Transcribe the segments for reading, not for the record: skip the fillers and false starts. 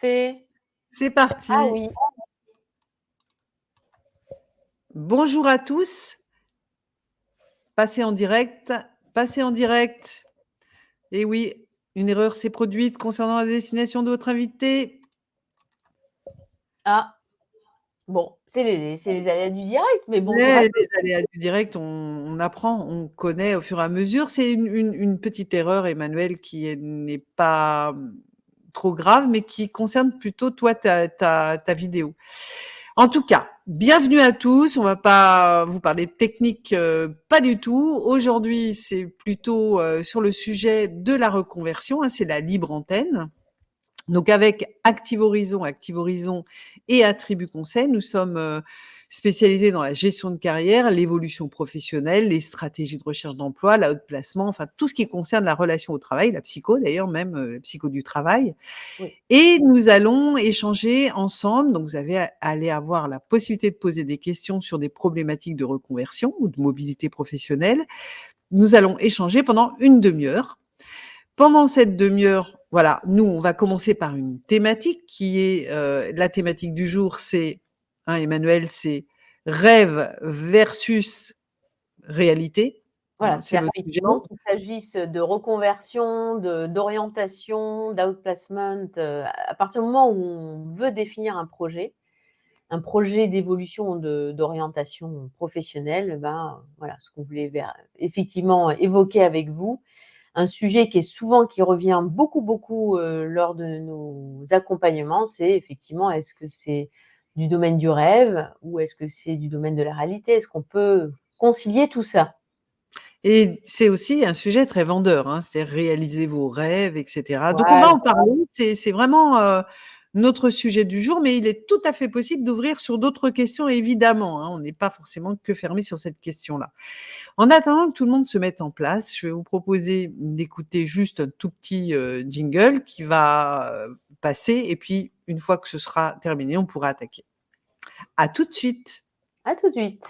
Fait. C'est Ah parti. oui. Bonjour à tous. Passez en direct. Passez en direct. Et oui, une erreur s'est produite concernant la destination de votre invité. Ah. Bon, c'est les aléas du direct, mais bonjour à Les tous. aléas du direct, on apprend, on connaît au fur et à mesure. C'est une petite erreur, Emmanuel, qui n'est pas trop grave, mais qui concerne plutôt toi, ta vidéo. En tout cas, bienvenue à tous. On va pas vous parler de technique, pas du tout. Aujourd'hui, c'est plutôt sur le sujet de la reconversion. C'est la libre antenne. Donc avec Active Horizon et Attribut Conseil, nous sommes spécialisés dans la gestion de carrière, l'évolution professionnelle, les stratégies de recherche d'emploi, la haute placement, enfin tout ce qui concerne la relation au travail, la psycho d'ailleurs même, la psycho du travail. Oui. Et nous allons échanger ensemble. Donc, allez avoir la possibilité de poser des questions sur des problématiques de reconversion ou de mobilité professionnelle. Nous allons échanger pendant une demi-heure. Pendant cette demi-heure, voilà, nous, on va commencer par une thématique qui est la thématique du jour, c'est, Emmanuel, c'est rêve versus réalité. Voilà, C'est c'est-à-dire notre sujet. effectivement qu'il s'agisse de reconversion, d'orientation, d'outplacement, à partir du moment où on veut définir un projet d'évolution d'orientation professionnelle, ben, voilà, ce qu'on voulait effectivement évoquer avec vous. Un sujet qui revient beaucoup, lors de nos accompagnements, c'est effectivement, est-ce que c'est du domaine du rêve ou est-ce que c'est du domaine de la réalité? Est-ce qu'on peut concilier tout ça? Et c'est aussi un sujet très vendeur, c'est-à-dire réaliser vos rêves, et cetera. Donc on va Voilà. en parler, c'est vraiment, notre sujet du jour, mais il est tout à fait possible d'ouvrir sur d'autres questions évidemment, on n'est pas forcément que fermé sur cette question-là. En attendant que tout le monde se mette en place, je vais vous proposer d'écouter juste un tout petit, jingle qui va, passer et puis une fois que ce sera terminé, on pourra attaquer. À tout de suite. À tout de suite.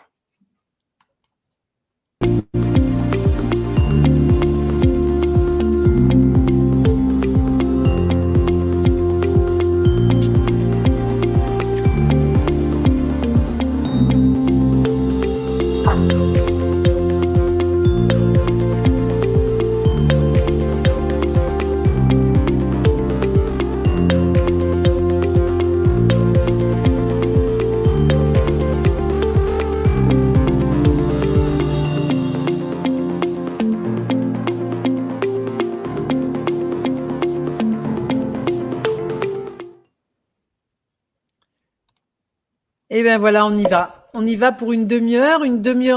Et ben voilà, on y va. On y va pour une demi-heure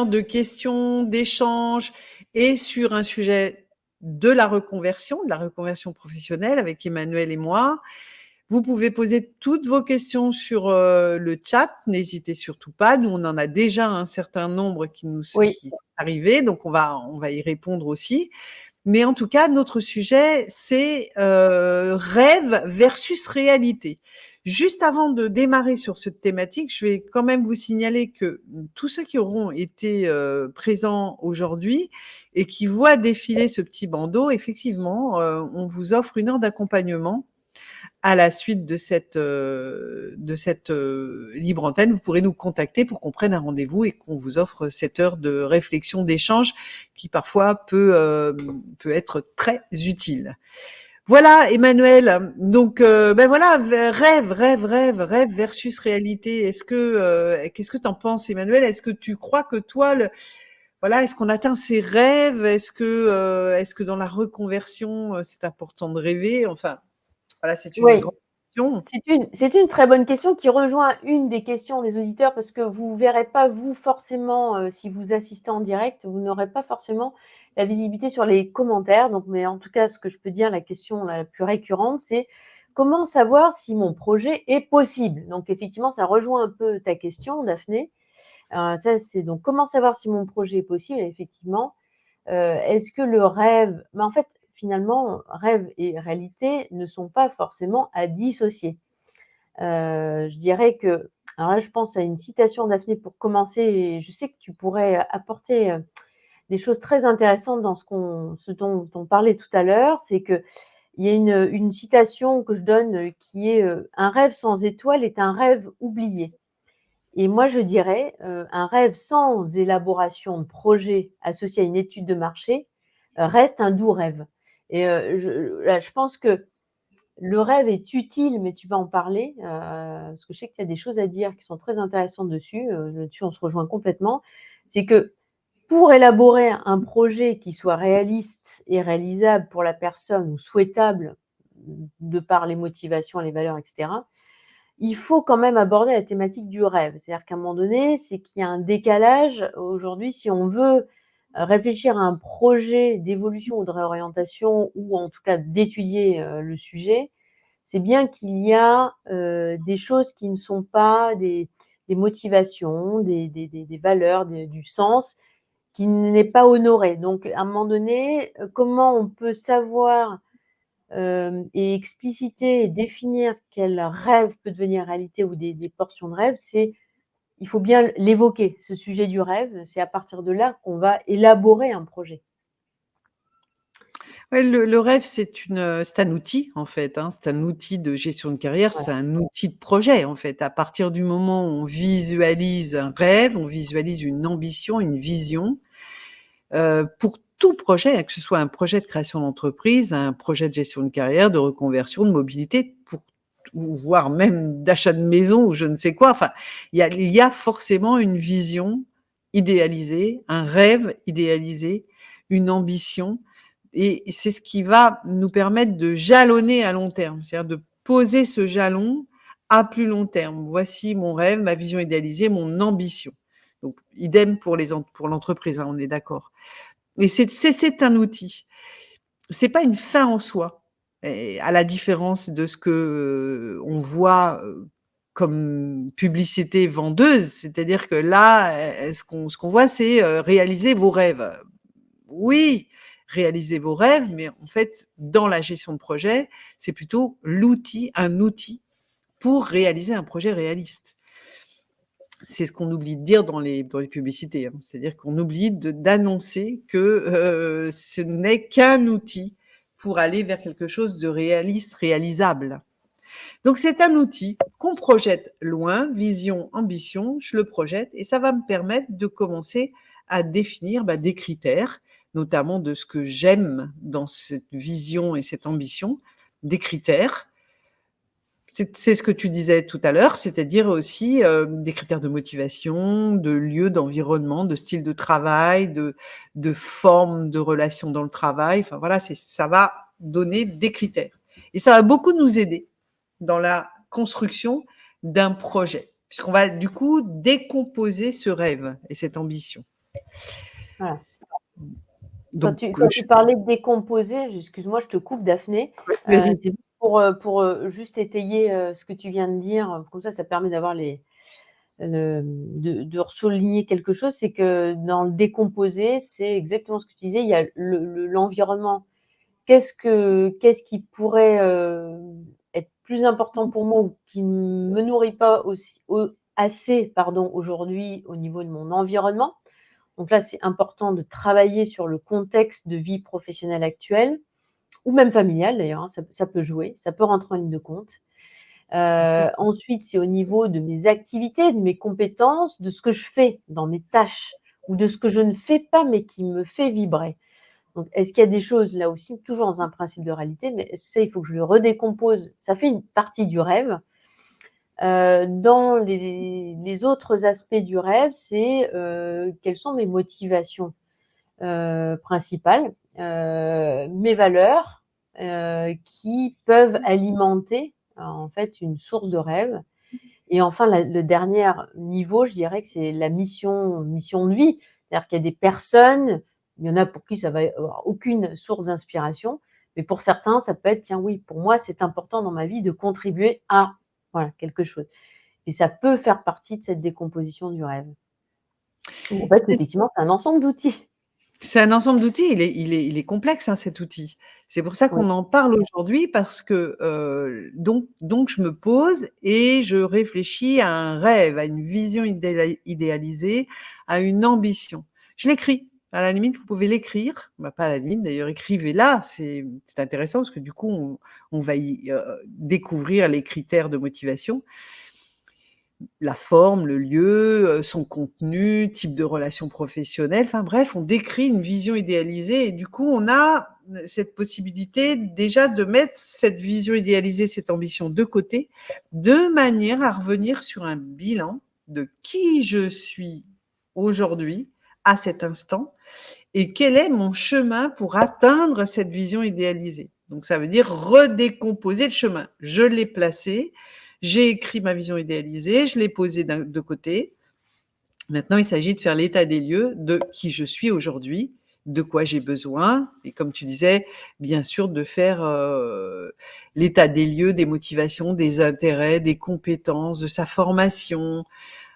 de questions, d'échanges et sur un sujet de la reconversion professionnelle avec Emmanuel et moi. Vous pouvez poser toutes vos questions sur le chat, n'hésitez surtout pas. Nous, on en a déjà un certain nombre Oui. qui sont arrivés, donc on va y répondre aussi. Mais en tout cas, notre sujet, c'est rêve versus réalité. Juste avant de démarrer sur cette thématique, je vais quand même vous signaler que tous ceux qui auront été présents aujourd'hui et qui voient défiler ce petit bandeau, effectivement, on vous offre 1 heure d'accompagnement à la suite de cette libre antenne. Vous pourrez nous contacter pour qu'on prenne un rendez-vous et qu'on vous offre cette heure de réflexion, d'échange qui parfois peut être très utile. Voilà, Emmanuel. Donc, ben voilà, rêve versus réalité. Qu'est-ce que t'en penses, Emmanuel? Est-ce que tu crois que toi, voilà, est-ce qu'on atteint ses rêves? Est-ce que dans la reconversion, c'est important de rêver? Enfin, voilà, c'est une Oui. grande question. C'est une très bonne question qui rejoint une des questions des auditeurs parce que vous verrez pas, vous, forcément, si vous assistez en direct, vous n'aurez pas forcément la visibilité sur les commentaires. Donc, mais en tout cas, ce que je peux dire, la question la plus récurrente, c'est: «Comment savoir si mon projet est possible?» Donc effectivement, ça rejoint un peu ta question, Daphné. Ça, c'est donc comment savoir si mon projet est possible? Effectivement, est-ce que le rêve, mais en fait, finalement, rêve et réalité ne sont pas forcément à dissocier. Je dirais que, alors là, je pense à une citation Daphné pour commencer et je sais que tu pourrais apporter, des choses très intéressantes dans ce dont on parlait tout à l'heure. C'est que Il y a une citation que je donne, qui est, «Un rêve sans étoile est un rêve oublié». Et moi, je dirais, un rêve sans élaboration de projet associé à une étude de marché, reste un doux rêve. Et je pense que le rêve est utile, mais tu vas en parler, parce que je sais que tu as des choses à dire qui sont très intéressantes dessus, là-dessus on se rejoint complètement. C'est que pour élaborer un projet qui soit réaliste et réalisable pour la personne ou souhaitable, de par les motivations, les valeurs et cetera, il faut quand même aborder la thématique du rêve. C'est-à-dire qu'à un moment donné, c'est qu'il y a un décalage. Aujourd'hui, si on veut, réfléchir à un projet d'évolution ou de réorientation ou en tout cas d'étudier, le sujet, c'est bien qu'il y a, des choses qui ne sont pas des motivations, des valeurs, du sens qui n'est pas honoré. Donc à un moment donné, comment on peut savoir et expliciter et définir quel rêve peut devenir réalité ou des portions de rêve, il faut bien l'évoquer, ce sujet du rêve. C'est à partir de là qu'on va élaborer un projet. Ouais, le rêve, c'est un outil, en fait, hein. C'est un outil de gestion de carrière, Ouais, c'est un outil de projet, en fait. À partir du moment où on visualise un rêve, on visualise une ambition, une vision, pour tout projet, hein, que ce soit un projet de création d'entreprise, un projet de gestion de carrière, de reconversion, de mobilité, pour ou voire même d'achat de maison ou je ne sais quoi. Enfin, il y a forcément une vision idéalisée, un rêve idéalisé, une ambition et c'est ce qui va nous permettre de jalonner à long terme, c'est-à-dire de poser ce jalon à plus long terme. Voici mon rêve, ma vision idéalisée, mon ambition. Donc idem pour l'entreprise, hein, on est d'accord. Et c'est un outil. C'est pas une fin en soi, et à la différence de ce que, on voit, comme publicité vendeuse. C'est-à-dire que là, ce qu'on voit, c'est, réaliser vos rêves. Oui, réaliser vos rêves, mais en fait, dans la gestion de projet, c'est plutôt un outil pour réaliser un projet réaliste. C'est ce qu'on oublie de dire dans les publicités, hein. C'est-à-dire qu'on oublie d'annoncer que ce n'est qu'un outil pour aller vers quelque chose de réaliste, réalisable. Donc c'est un outil qu'on projette loin, vision, ambition, je le projette et ça va me permettre de commencer à définir des critères, notamment de ce que j'aime dans cette vision et cette ambition, des critères c'est ce que tu disais tout à l'heure, c'est-à-dire aussi, des critères de motivation, de lieu, d'environnement, de style de travail, de forme de relation dans le travail. Enfin voilà, ça va donner des critères et ça va beaucoup nous aider dans la construction d'un projet, puisqu'on va du coup décomposer ce rêve et cette ambition. voilà. Quand Donc tu quand tu parlais de décomposer, excuse-moi, je te coupe Daphné, vas-y. c'est pour, juste étayer, ce que tu viens de dire, comme ça permet d'avoir de ressouligner quelque chose. C'est que dans le décomposer, c'est exactement ce que tu disais, il y a l'environnement. Qu'est-ce qui pourrait, être plus important pour moi ou qui me nourrit pas assez, pardon, aujourd'hui au niveau de mon environnement? Donc là, c'est important de travailler sur le contexte de vie professionnelle actuelle ou même familiale d'ailleurs, hein, ça peut jouer, ça peut rentrer en ligne de compte. Ensuite, c'est au niveau de mes activités, de mes compétences, de ce que je fais dans mes tâches ou de ce que je ne fais pas mais qui me fait vibrer. Donc est-ce qu'il y a des choses là aussi, toujours dans un principe de réalité, mais ça, il faut que je le redécompose. Ça fait une partie du rêve. Dans les autres aspects du rêve, c'est, quelles sont mes motivations, principales, mes valeurs, qui peuvent alimenter, en fait, une source de rêve et enfin le dernier niveau, je dirais que c'est la mission de vie. C'est-à-dire qu'il y a des personnes, il y en a pour qui ça va avoir aucune source d'inspiration, mais pour certains, ça peut être: «Tiens oui, pour moi, c'est important dans ma vie de contribuer à, voilà, quelque chose» et ça peut faire partie de cette décomposition du rêve. En fait, effectivement, c'est un ensemble d'outils. C'est un ensemble d'outils, il est complexe, hein, cet outil. C'est pour ça Oui, qu'on en parle aujourd'hui parce que, donc je me pose et je réfléchis à un rêve, à une vision idéalisée, à une ambition. Je l'écris. À la limite, vous pouvez l'écrire. Bah, pas à la limite, d'ailleurs, écrivez-la. C'est intéressant parce que du coup, on va y découvrir les critères de motivation. La forme, le lieu, son contenu, type de relation professionnelle. Enfin bref, on décrit une vision idéalisée et du coup, on a cette possibilité déjà de mettre cette vision idéalisée, cette ambition de côté, de manière à revenir sur un bilan de qui je suis aujourd'hui, à cet instant, et quel est mon chemin pour atteindre cette vision idéalisée. Donc ça veut dire redécomposer le chemin. Je l'ai placé, j'ai écrit ma vision idéalisée, je l'ai posée de côté. Maintenant, il s'agit de faire l'état des lieux de qui je suis aujourd'hui, de quoi j'ai besoin, et comme tu disais, bien sûr, de faire l'état des lieux, des motivations, des intérêts, des compétences, de sa formation,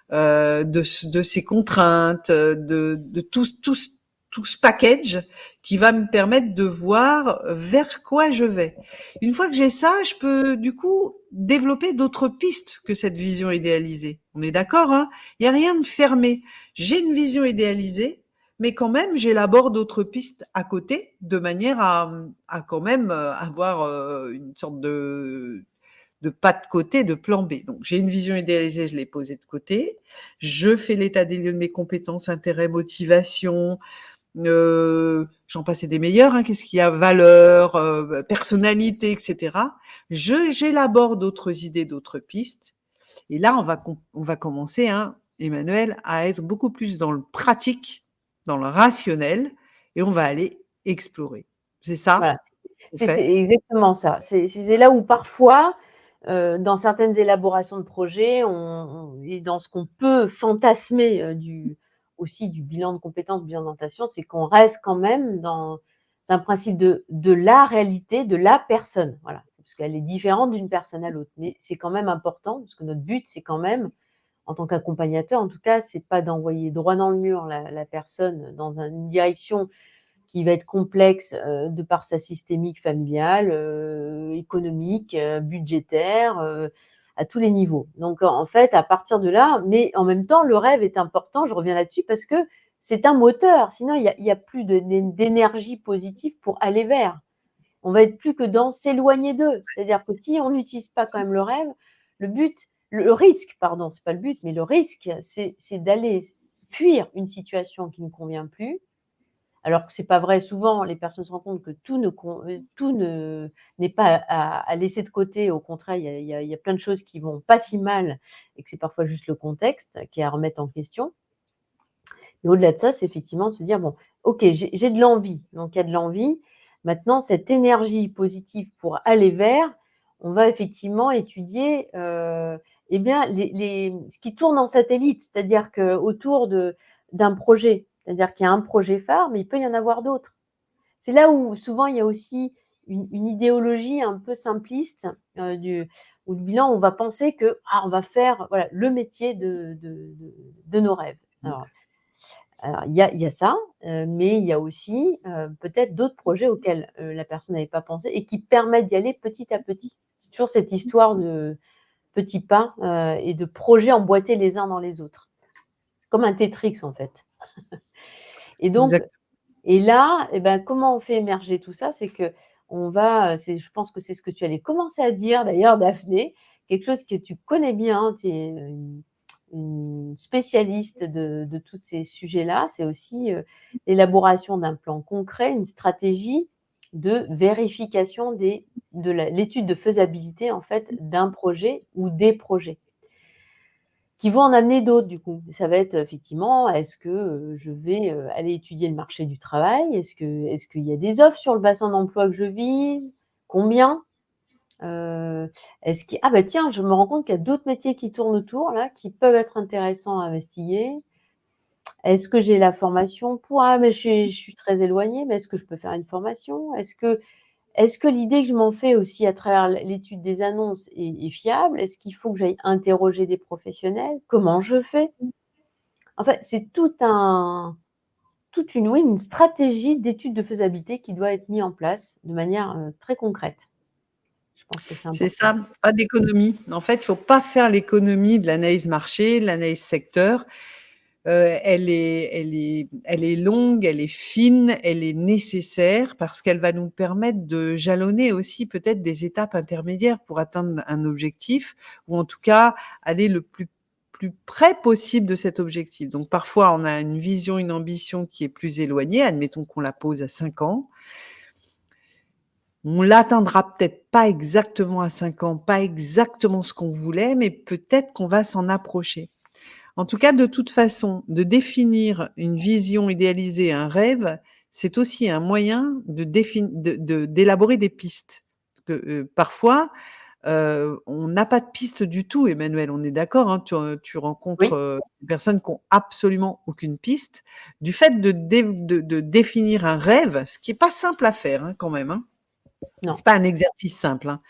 de ses contraintes, de tout ce package qui va me permettre de voir vers quoi je vais. Une fois que j'ai ça, je peux du coup développer d'autres pistes que cette vision idéalisée. On est d'accord, hein? Il n'y a rien de fermé. J'ai une vision idéalisée, mais quand même, j'élabore d'autres pistes à côté, de manière à quand même avoir une sorte de pas de côté, de plan B. Donc, j'ai une vision idéalisée, je l'ai posée de côté. Je fais l'état des lieux de mes compétences, intérêts, motivation, j'en passais des meilleurs, hein, qu'est-ce qu'il y a, valeur, personnalité, etc. J'élabore d'autres idées, d'autres pistes. Et là, on va commencer, hein, Emmanuel, à être beaucoup plus dans le pratique, dans le rationnel, et on va aller explorer. C'est ça Voilà, qu'on c'est fait? exactement ça. C'est là où parfois, dans certaines élaborations de projets, on et dans ce qu'on peut fantasmer, aussi du bilan de compétences, bilan d'orientation, c'est qu'on reste quand même dans un principe de la réalité, de la personne. Voilà, c'est parce qu'elle est différente d'une personne à l'autre. Mais c'est quand même important parce que notre but, c'est quand même, en tant qu'accompagnateur en tout cas, c'est pas d'envoyer droit dans le mur la personne dans une direction qui va être complexe, de par sa systémique familiale, économique, budgétaire, à tous les niveaux. Donc en fait, à partir de là mais en même temps, le rêve est important, je reviens là-dessus, parce que c'est un moteur, sinon il y a plus d'énergie positive pour aller vers. On va être plus que dans s'éloigner d'eux. C'est-à-dire que si on n'utilise pas quand même le rêve, le risque, pardon, c'est pas le but, mais le risque, c'est d'aller fuir une situation qui ne convient plus, alors que c'est pas vrai. Souvent, les personnes se rendent compte que tout ne n'est pas à laisser de côté. Au contraire, il y a plein de choses qui vont pas si mal et que c'est parfois juste le contexte qui est à remettre en question. Et au-delà de ça, c'est effectivement de se dire: «Bon, OK, j'ai de l'envie». Donc il y a de l'envie. Maintenant, cette énergie positive pour aller vers, on va effectivement étudier, eh bien, ce qui tourne en satellite. C'est-à-dire qu'autour d'un projet, c'est-à-dire qu'il y a un projet phare, mais il peut y en avoir d'autres. C'est là où souvent il y a aussi une idéologie un peu simpliste, où le bilan, on va penser que: «Ah, on va faire, voilà, le métier de nos rêves». Alors il y a ça, mais il y a aussi, peut-être d'autres projets auxquels, la personne n'avait pas pensé et qui permettent d'y aller petit à petit. C'est toujours cette histoire de petits pas, et de projets emboîtés les uns dans les autres. Comme un Tetris en fait. Et donc Exact. et là, et ben, comment on fait émerger tout ça? C'est qu'on va, je pense que c'est ce que tu allais commencer à dire d'ailleurs, Daphné, quelque chose que tu connais bien, tu es une spécialiste de tous ces sujets-là. C'est aussi, l'élaboration d'un plan concret, une stratégie de vérification de l'étude de faisabilité, en fait, d'un projet ou des projets. Qui vont en amener d'autres du coup. Ça va être effectivement, est-ce que, je vais, aller étudier le marché du travail? Est-ce qu'il y a des offres sur le bassin d'emploi que je vise? Combien? Est-ce qu'il ah bah tiens, je me rends compte qu'il y a d'autres métiers qui tournent autour là, qui peuvent être intéressants à investiguer. Est-ce que j'ai la formation pour? Ah mais je suis très éloignée, mais est-ce que je peux faire une formation? Est-ce que l'idée que je m'en fais aussi à travers l'étude des annonces est fiable? Est-ce qu'il faut que j'aille interroger des professionnels? Comment je fais? En fait, c'est une stratégie d'étude de faisabilité qui doit être mise en place de manière, très concrète. Je pense que c'est C'est important. ça, pas d'économie. En fait, il faut pas faire l'économie de l'analyse marché, de l'analyse secteur. Elle est longue, elle est fine, elle est nécessaire parce qu'elle va nous permettre de jalonner aussi peut-être des étapes intermédiaires pour atteindre un objectif ou en tout cas aller le plus près possible de cet objectif. Donc parfois, on a une vision, une ambition qui est plus éloignée. Admettons qu'on la pose à 5 ans. On l'atteindra peut-être pas exactement à 5 ans, pas exactement ce qu'on voulait, mais peut-être qu'on va s'en approcher. En tout cas, de toute façon, de définir une vision idéalisée, un rêve, c'est aussi un moyen d'élaborer des pistes. Parfois, on n'a pas de piste du tout, Emmanuel, on est d'accord, hein, tu rencontres, Oui, des personnes qui ont absolument aucune piste. Du fait de définir un rêve, ce qui est pas simple à faire, hein, quand même, hein. non. C'est pas un exercice simple, hein,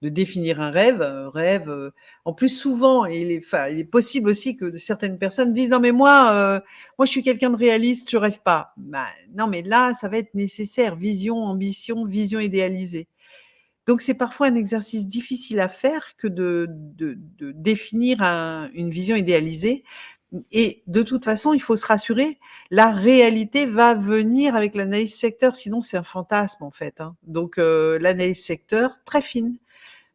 de définir un rêve, en plus souvent il est possible aussi que certaines personnes disent: «Non mais moi je suis quelqu'un de réaliste, je rêve pas». Bah, non mais là, ça va être nécessaire, vision, ambition, vision idéalisée. Donc c'est parfois un exercice difficile à faire que de définir une vision idéalisée et de toute façon, il faut se rassurer, la réalité va venir avec l'analyse secteur, sinon c'est un fantasme en fait, hein. Donc l'analyse secteur, très fine,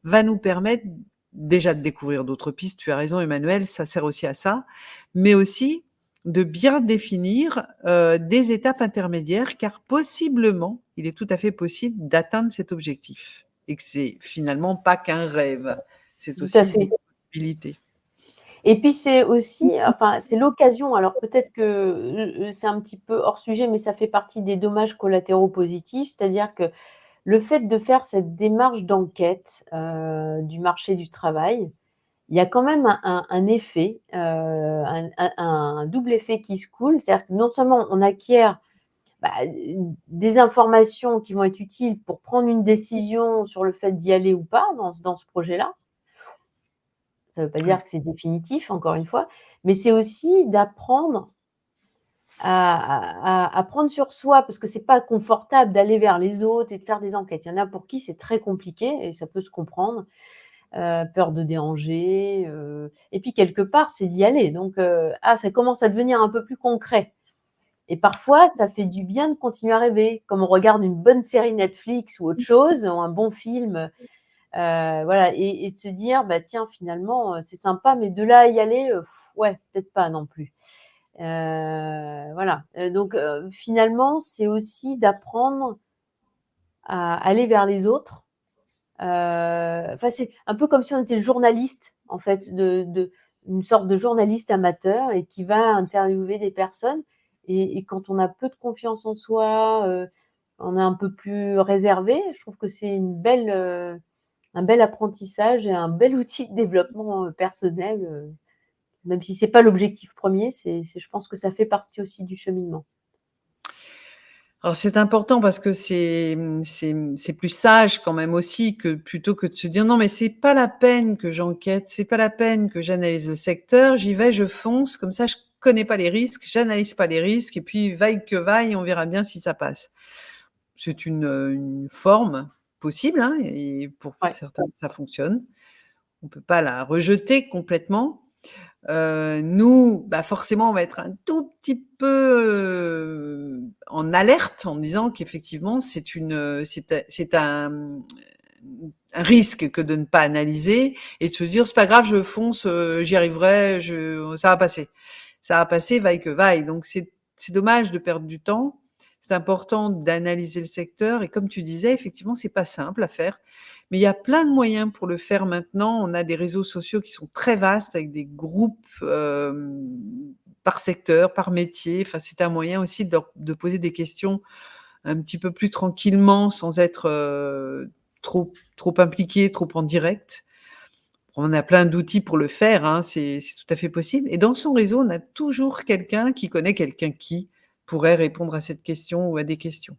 va nous permettre déjà de découvrir d'autres pistes, tu as raison Emmanuel, ça sert aussi à ça, mais aussi de bien définir, des étapes intermédiaires car possiblement, il est tout à fait possible d'atteindre cet objectif et que c'est finalement pas qu'un rêve, c'est Tout à aussi une fait. possibilité. Et puis c'est aussi, enfin, c'est l'occasion, alors peut-être que, c'est un petit peu hors sujet, mais ça fait partie des dommages collatéraux positifs. C'est-à-dire que le fait de faire cette démarche d'enquête, du marché du travail, il y a quand même un effet, un double effet qui se coule. C'est-à-dire que non seulement on acquiert, bah, des informations qui vont être utiles pour prendre une décision sur le fait d'y aller ou pas dans ce projet-là. Ça ne veut pas dire Oui. que c'est définitif, encore une fois, mais c'est aussi d'apprendre à prendre sur soi, parce que c'est pas confortable d'aller vers les autres et de faire des enquêtes. Il y en a pour qui c'est très compliqué et ça peut se comprendre, peur de déranger, et puis quelque part, c'est d'y aller. Donc, ça commence à devenir un peu plus concret et parfois, ça fait du bien de continuer à rêver, comme on regarde une bonne série Netflix ou autre chose, ou un bon film. Voilà, et de se dire: «Bah, tiens, finalement, c'est sympa, mais de là à y aller, ouais, peut-être pas non plus». Voilà, donc finalement, c'est aussi d'apprendre à aller vers les autres. Enfin, c'est un peu comme si on était journaliste, en fait, de une sorte de journaliste amateur et qui va interviewer des personnes et quand on a peu de confiance en soi, on est un peu plus réservé, je trouve que c'est un bel apprentissage et un bel outil de développement, personnel, même si c'est pas l'objectif premier, je pense que ça fait partie aussi du cheminement. Alors c'est important parce que c'est plus sage quand même aussi que plutôt que de se dire: «Non mais c'est pas la peine que j'enquête, c'est pas la peine que j'analyse le secteur, j'y vais, je fonce, comme ça je connais pas les risques, j'analyse pas les risques et puis vaille que vaille, on verra bien si ça passe». C'est une forme possible, hein, et pour Ouais. certains ça fonctionne. On peut pas la rejeter complètement. Nous, bah, forcément, on va être un tout petit peu, en alerte en disant qu'effectivement c'est un risque que de ne pas analyser et de se dire: «C'est pas grave, je fonce, j'y arriverai, ça va passer. Ça va passer, vaille que vaille». Donc c'est dommage de perdre du temps. C'est important d'analyser le secteur et comme tu disais, effectivement, c'est pas simple à faire. Mais il y a plein de moyens pour le faire maintenant. On a des réseaux sociaux qui sont très vastes avec des groupes, par secteur, par métier. Enfin, c'est un moyen aussi de poser des questions un petit peu plus tranquillement sans être, trop impliqué, trop en direct. On a plein d'outils pour le faire, hein, c'est tout à fait possible et dans son réseau, on a toujours quelqu'un qui connaît quelqu'un qui pourrait répondre à cette question ou à des questions.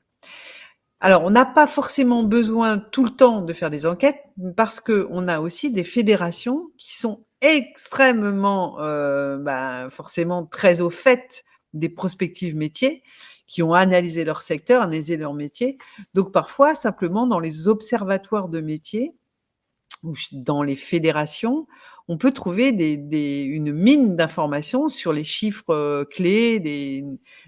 Alors, on n'a pas forcément besoin tout le temps de faire des enquêtes parce qu'on a aussi des fédérations qui sont extrêmement, forcément très au fait des prospectives métiers, qui ont analysé leur secteur, analysé leur métier. Donc parfois, simplement dans les observatoires de métiers ou dans les fédérations, on peut trouver une mine d'informations sur les chiffres clés, des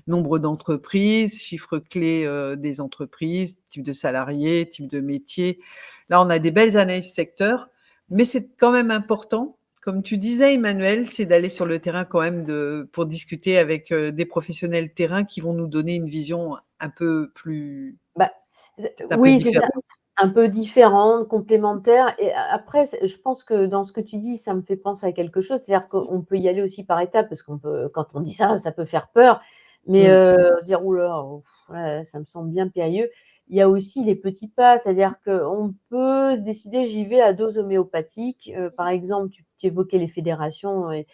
nombres d'entreprises, chiffres clés des entreprises, type de salariés, type de métier. Là, on a des belles analyses secteurs, mais c'est quand même important. Comme tu disais, Emmanuel, c'est d'aller sur le terrain quand même pour discuter avec des professionnels terrain qui vont nous donner une vision un peu plus, Bah, peut-être un peu oui, c'est ça, différente. un peu différente, complémentaire et après je pense que dans ce que tu dis, ça me fait penser à quelque chose, c'est-à-dire qu'on peut y aller aussi par étapes parce qu'on peut quand on dit ça, ça peut faire peur, mais Mmh. dire: «Ouh là là, ouais, ça me semble bien périlleux». Il y a aussi les petits pas, c'est-à-dire qu'on peut décider: «J'y vais à dose homéopathique». Par exemple, tu évoquais les fédérations et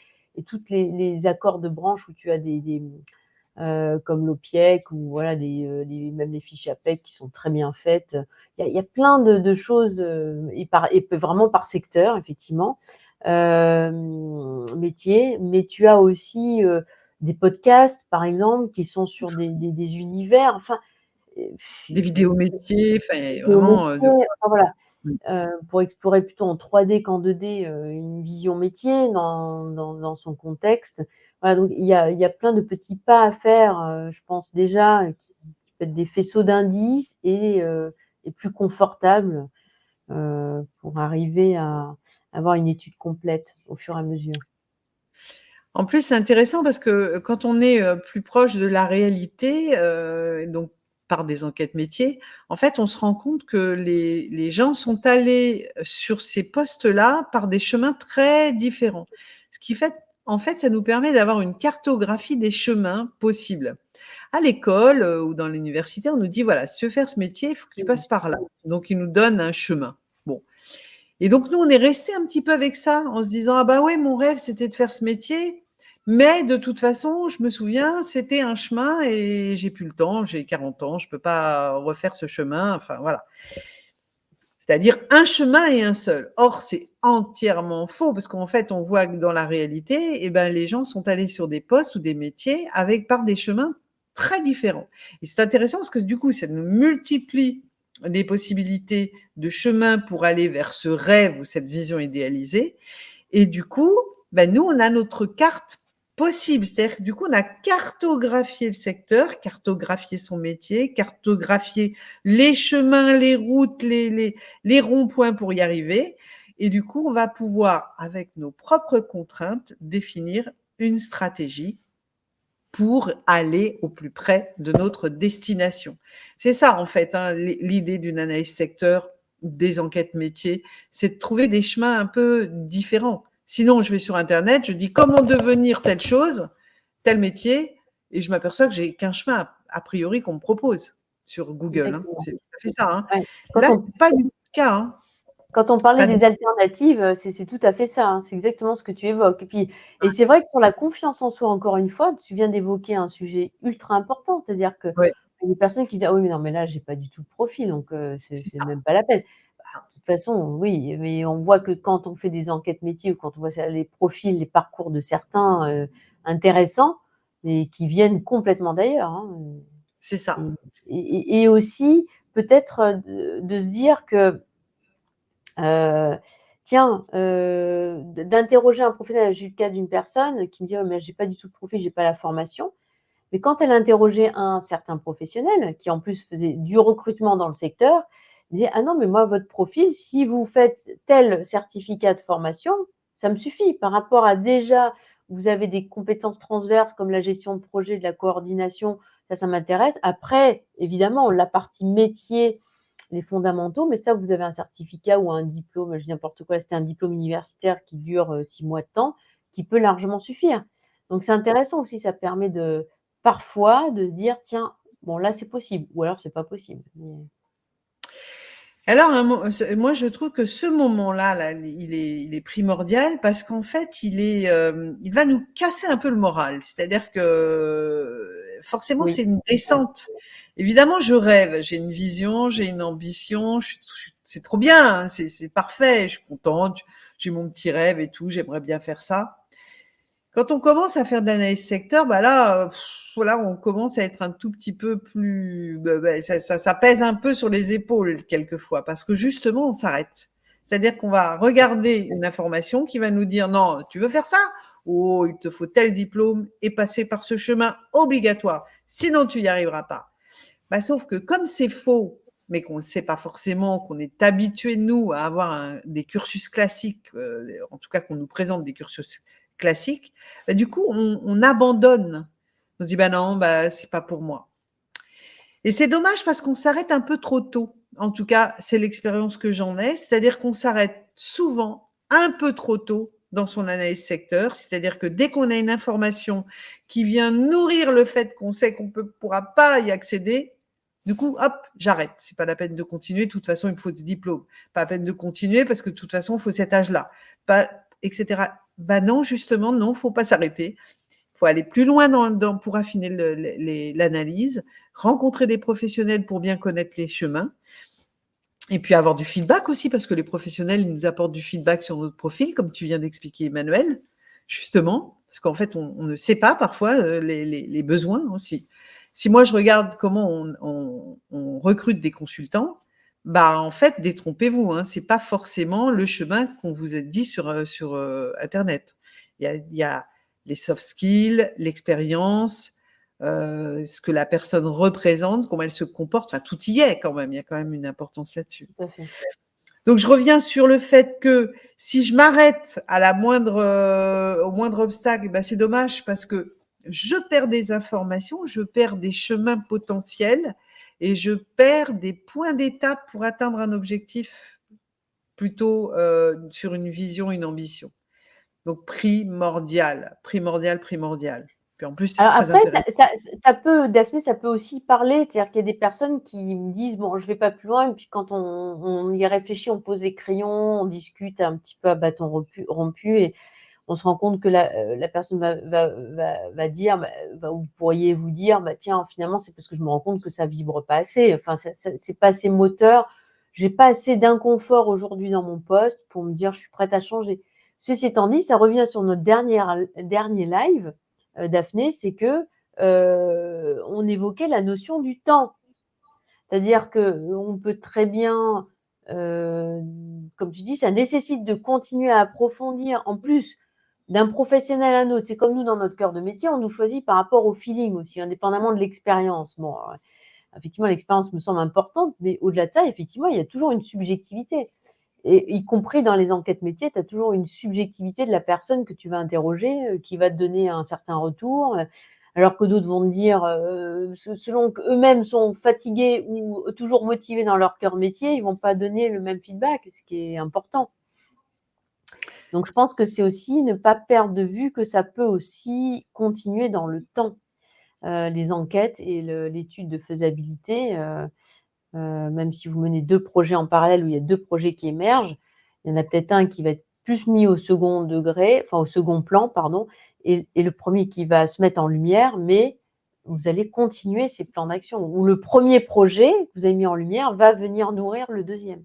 toutes les accords de branche où tu as comme l'OPIEC ou voilà même les fiches APEC qui sont très bien faites. Il y a plein de choses, et vraiment par secteur effectivement, métier, mais tu as aussi, des podcasts par exemple qui sont sur des univers, enfin, heu, Des vidéos métiers, enfin, il y a vidéos vraiment métiers, de quoi. enfin voilà. Mmh. Pour explorer plutôt en 3D qu'en 2D, une vision métier dans son contexte. Voilà, donc il y a plein de petits pas à faire, je pense déjà, qui peuvent être des faisceaux d'indices et plus confortables, pour arriver à avoir une étude complète au fur et à mesure. En plus, c'est intéressant parce que quand on est plus proche de la réalité, donc par des enquêtes métiers, en fait, on se rend compte que les gens sont allés sur ces postes-là par des chemins très différents. Ce qui fait, en fait, ça nous permet d'avoir une cartographie des chemins possibles. À l'école ou dans l'université, on nous dit voilà, si tu veux faire ce métier, il faut que tu passes par là. Donc, ils nous donnent un chemin. Bon. Et donc, nous, on est resté un petit peu avec ça, en se disant ah bah ouais, mon rêve, c'était de faire ce métier. Mais de toute façon, je me souviens, c'était un chemin et j'ai plus le temps, j'ai 40 ans, je peux pas refaire ce chemin. Enfin, voilà. C'est-à-dire un chemin et un seul. Or, c'est entièrement faux parce qu'en fait, on voit que dans la réalité, eh ben, les gens sont allés sur des postes ou des métiers par des chemins très différents. Et c'est intéressant parce que du coup, ça nous multiplie les possibilités de chemin pour aller vers ce rêve ou cette vision idéalisée. Et du coup, ben, nous, on a notre carte possible. C'est-à-dire que du coup, on a cartographié le secteur, cartographié son métier, cartographié les chemins, les routes, les ronds-points pour y arriver. Et du coup, on va pouvoir, avec nos propres contraintes, définir une stratégie pour aller au plus près de notre destination. C'est ça, en fait, hein, l'idée d'une analyse secteur, des enquêtes métiers, c'est de trouver des chemins un peu différents. Sinon, je vais sur Internet, je dis comment devenir telle chose, tel métier, et je m'aperçois que j'ai qu'un chemin, a priori, qu'on me propose sur Google. Hein. Exactement. C'est tout à fait ça. Hein. Ouais. Quand Là, on c'est pas du tout le cas. Hein. Quand on parlait Pas du des alternatives, c'est tout à fait ça, hein, c'est exactement ce que tu évoques et c'est vrai que pour la confiance en soi, encore une fois, tu viens d'évoquer un sujet ultra important. C'est-à-dire qu'il ouais, y a des personnes qui disent: «Ah oui, mais non, mais là, j'ai pas du tout le profil, donc c'est c'est ça. même pas la peine». Bah, de toute façon, oui, mais on voit que quand on fait des enquêtes métiers ou quand on voit ça les profils, les parcours de certains, intéressants, mais qui viennent complètement d'ailleurs, hein, C'est et ça. et aussi peut-être, de se dire que tiens, d'interroger un professionnel. J'ai eu le cas d'une personne qui me dit: «Ouais, mais j'ai pas du tout le profil, j'ai pas la formation». Mais quand elle interrogeait un certain professionnel, qui en plus faisait du recrutement dans le secteur, il disait: «Ah non, mais moi, votre profil, si vous faites tel certificat de formation, ça me suffit. Par rapport à déjà, vous avez des compétences transverses comme la gestion de projet, de la coordination, ça m'intéresse. Après, évidemment, la partie métier, les fondamentaux, mais ça, vous avez un certificat ou un diplôme, je dis n'importe quoi, c'était un diplôme universitaire qui dure, 6 mois de temps, qui peut largement suffire». Donc c'est intéressant aussi, ça permet parfois de se dire: «Tiens, bon là c'est possible» ou alors c'est pas possible. Mais Alors, moi, je trouve que ce moment-là, là, il est primordial parce qu'en fait, il va nous casser un peu le moral. C'est-à-dire que forcément, oui, c'est une ouais, descente. Évidemment, je rêve, j'ai une vision, j'ai une ambition, c'est trop bien, hein, c'est parfait, je suis contente, j'ai mon petit rêve et tout, j'aimerais bien faire ça. Quand on commence à faire de l'analyse secteur, bah là, voilà, on commence à être un tout petit peu plus, ça pèse un peu sur les épaules quelquefois, parce que justement, on s'arrête. C'est-à-dire qu'on va regarder une information qui va nous dire non, tu veux faire ça? Oh, il te faut tel diplôme et passer par ce chemin obligatoire. Sinon, tu n'y arriveras pas. Bah, sauf que comme c'est faux, mais qu'on ne le sait pas forcément, qu'on est habitué, nous, à avoir des cursus classiques, en tout cas qu'on nous présente des cursus classiques, bah, du coup, on abandonne. On se dit, bah non, bah, c'est pas pour moi. Et c'est dommage parce qu'on s'arrête un peu trop tôt. En tout cas, c'est l'expérience que j'en ai. C'est-à-dire qu'on s'arrête souvent un peu trop tôt dans son analyse secteur. C'est-à-dire que dès qu'on a une information qui vient nourrir le fait qu'on sait qu'on ne pourra pas y accéder, du coup, hop, j'arrête. C'est pas la peine de continuer. De toute façon, il me faut ce diplôme. Pas la peine de continuer parce que de toute façon, il faut cet âge-là. Pas, etc. Ben non, justement, non, faut pas s'arrêter. Il faut aller plus loin pour affiner l'analyse, rencontrer des professionnels pour bien connaître les chemins, et puis avoir du feedback aussi, parce que les professionnels, ils nous apportent du feedback sur notre profil, comme tu viens d'expliquer, Emmanuel, justement, parce qu'en fait, on ne sait pas parfois les besoins aussi. Si moi, je regarde comment on recrute des consultants, bah, en fait, détrompez-vous, hein, c'est pas forcément le chemin qu'on vous a dit sur Internet. Il y a les soft skills, l'expérience, ce que la personne représente, comment elle se comporte, enfin, tout y est quand même. Il y a quand même une importance là-dessus. Tout à fait. Donc, je reviens sur le fait que si je m'arrête à au moindre obstacle, bah, c'est dommage parce que je perds des informations, je perds des chemins potentiels et je perds des points d'étape pour atteindre un objectif plutôt sur une vision, une ambition. Donc, primordial, primordial, primordial. Puis en plus, c'est Alors très après, intéressant. ça peut, Daphné, ça peut aussi parler, c'est-à-dire qu'il y a des personnes qui me disent, bon, je vais pas plus loin, et puis quand on y réfléchit, on pose des crayons, on discute un petit peu à bâton rompu et on se rend compte que la personne va dire, vous pourriez vous dire, bah, tiens, finalement, c'est parce que je me rends compte que ça vibre pas assez, enfin, c'est pas assez moteur, j'ai pas assez d'inconfort aujourd'hui dans mon poste pour me dire, je suis prête à changer. Ceci étant dit, ça revient sur notre dernier live, Daphné, c'est que on évoquait la notion du temps. C'est-à-dire qu'on peut très bien, comme tu dis, ça nécessite de continuer à approfondir. En plus, d'un professionnel à un autre, c'est comme nous dans notre cœur de métier, on nous choisit par rapport au feeling aussi, indépendamment de l'expérience. Bon, effectivement, l'expérience me semble importante, mais au-delà de ça, effectivement, il y a toujours une subjectivité. Et y compris dans les enquêtes métiers, tu as toujours une subjectivité de la personne que tu vas interroger, qui va te donner un certain retour, alors que d'autres vont te dire, selon qu'eux-mêmes sont fatigués ou toujours motivés dans leur cœur métier, ils vont pas donner le même feedback, ce qui est important. Donc je pense que c'est aussi ne pas perdre de vue que ça peut aussi continuer dans le temps, les enquêtes et l'étude de faisabilité, même si vous menez 2 projets en parallèle, où il y a 2 projets qui émergent, il y en a peut-être un qui va être plus mis au second degré, enfin au second plan, pardon, et le premier qui va se mettre en lumière, mais vous allez continuer ces plans d'action. Ou le premier projet que vous avez mis en lumière va venir nourrir le deuxième.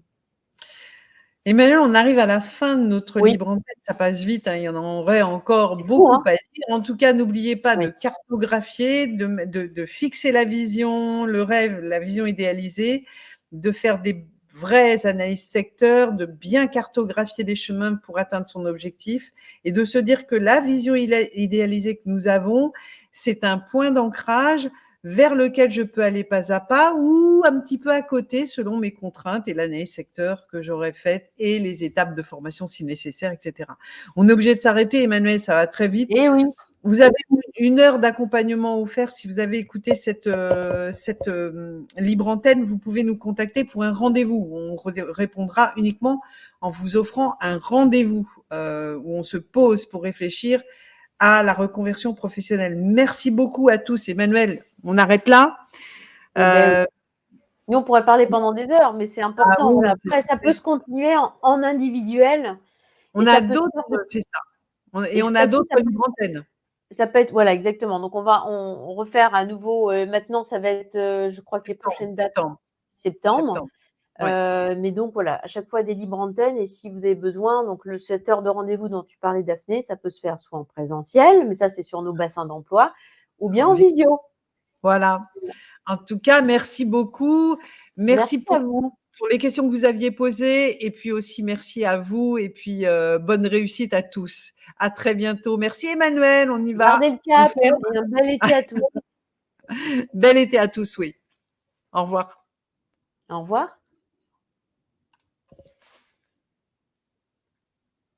Emmanuel, on arrive à la fin de notre Oui, libre antenne, ça passe vite, hein, il y en aurait encore c'est fou, beaucoup hein? à dire. En tout cas, n'oubliez pas de Oui. cartographier, de fixer la vision, le rêve, la vision idéalisée, de faire des vraies analyses secteurs, de bien cartographier les chemins pour atteindre son objectif et de se dire que la vision idéalisée que nous avons, c'est un point d'ancrage vers lequel je peux aller pas à pas ou un petit peu à côté selon mes contraintes et l'année secteur que j'aurais faite et les étapes de formation si nécessaire, etc. On est obligé de s'arrêter, Emmanuel, ça va très vite. Eh oui. Vous avez une heure d'accompagnement offert. Si vous avez écouté cette libre antenne, vous pouvez nous contacter pour un rendez-vous. On répondra uniquement en vous offrant un rendez-vous où on se pose pour réfléchir à la reconversion professionnelle. Merci beaucoup à tous. Emmanuel, on arrête là. Eh ben oui. Nous, on pourrait parler pendant des heures, mais c'est Ah important. oui, Voilà. Après, ça peut se continuer en individuel et on ça a peut se d'autres, faire. c'est ça. Et Et je on a précise, d'autres libres antennes. ça peut être, voilà, exactement. Donc, on refaire à nouveau. Maintenant, ça va être, je crois que les Septembre, prochaines dates, septembre, septembre. septembre. Ouais. Mais donc, voilà, à chaque fois des libres antennes. Et si vous avez besoin, donc cette heure de rendez-vous dont tu parlais, Daphné, ça peut se faire soit en présentiel, mais ça, c'est sur nos bassins d'emploi, ou bien en visio. Voilà. En tout cas, merci beaucoup. Merci Merci pour à vous. pour les questions que vous aviez posées et puis aussi merci à vous et puis, bonne réussite à tous. À très bientôt. Merci Emmanuel, on y va. Gardez le On cap ferme. et un bel été à tous. Bel été à tous, oui. Au revoir. Au revoir.